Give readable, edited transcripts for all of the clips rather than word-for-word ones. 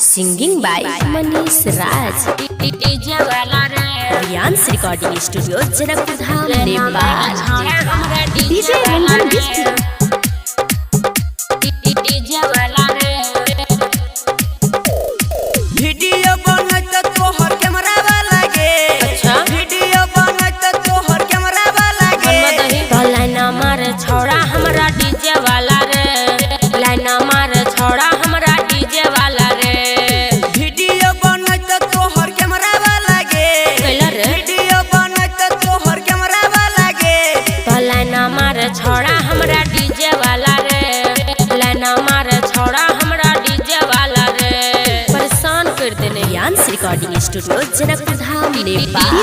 Singing by Manish Raj. Riyan's Recording Studio, Janakpur Dham, Nepal. DJ Ranjan District. Video बनत तोहर camera वाला गे। अच्छा वीडियो बनत तोहर कैमरा वाला गे। तो लाइन मार छोड़ा हमरा डीजे वाला रे, लाइन मार छोड़ा हमरा डीजे वाला रे। वीडियो बनत तोहर कैमरा वाला गे। वीडियो बनत तोहर कैमरा वाला गे। तो लाइन मार छोड़ा हमरा डीजे वाला रे, लाइन मार छोड़ा हमरा डीजे वाला रे। परेशान कर देने रियांस रिकॉर्डिंग स्टूडियो जनकपुर धाम नेपाल।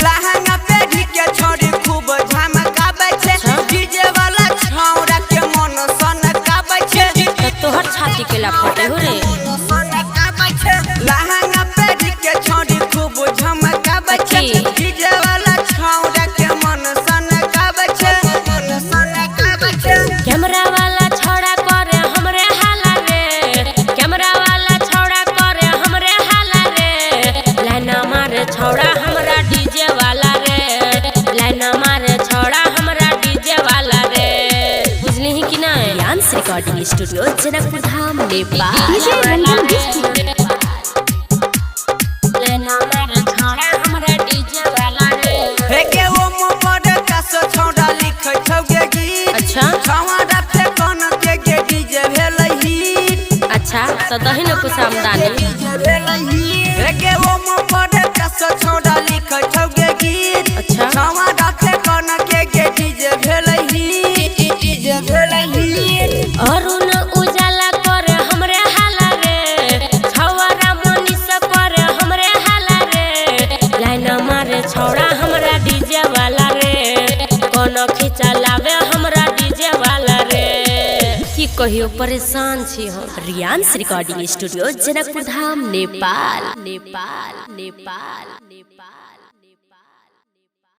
लहंगा पेढ़ी के छोड़ी खूब झमकाबै छे। डीजे वाला छौड़ा के मन सनकाबै छे। तोहर छाती के ला फटे हो रे। लहंगा पेढ़ी के छोड़ी खूब झमकाबै छे। डीजे वाला छौड़ा के मन सनकाबै छे। कैमरा वाला छोड़ा करे हमरे हाला रे, कैमरा वाला छोड़ा करे हमरे हाला रे। लाइन मार छोड़ा हमरा डीजे वाला रे, लाइन मार छोड़ा हमरा डीजे वाला रे। बुझली ही कि नहीं? रियांस recording studio Janakpur Dham Nepal. Line मार छोड़ा हमरा डीजे वाला रे। हे के वो मोबाइल का सो छौड़ा लिखै छौगे गीत। अच्छा छौड़ा पे कोन के डीजे भेलै हिट। अच्छा तो दही न कुछ आमदनी। हे के वो मोबाइल का सो छौड़ा लिखै छौगे गीत। अच्छा छौड़ा पे कोन के डीजे भेलै हिट। डीजे भेलै हिट। अरुण उजाला करे हमरे हाला रे, छौरा मनीष करे हमरे हाला रे। लाइन मारे छौड़ा हमरा डीजे वाला रे, कोनो खिंचा लावे हमरा डीजे वाला रे। की कहियो परेशान छी हम। रियांस रिकॉर्डिंग स्टूडियो जनकपुर धाम नेपाल।